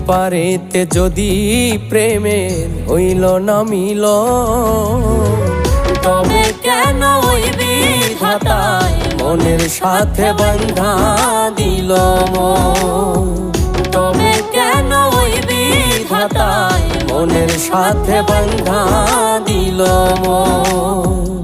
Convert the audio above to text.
পারেতে যদি প্রেমের হইল না মিল, তবে কেন ওই বিধাতায় মনের সাথে বাঁধা দিল মন? তবে কেন ওই বিধাতায় মনের সাথে বাঁধা দিল মন?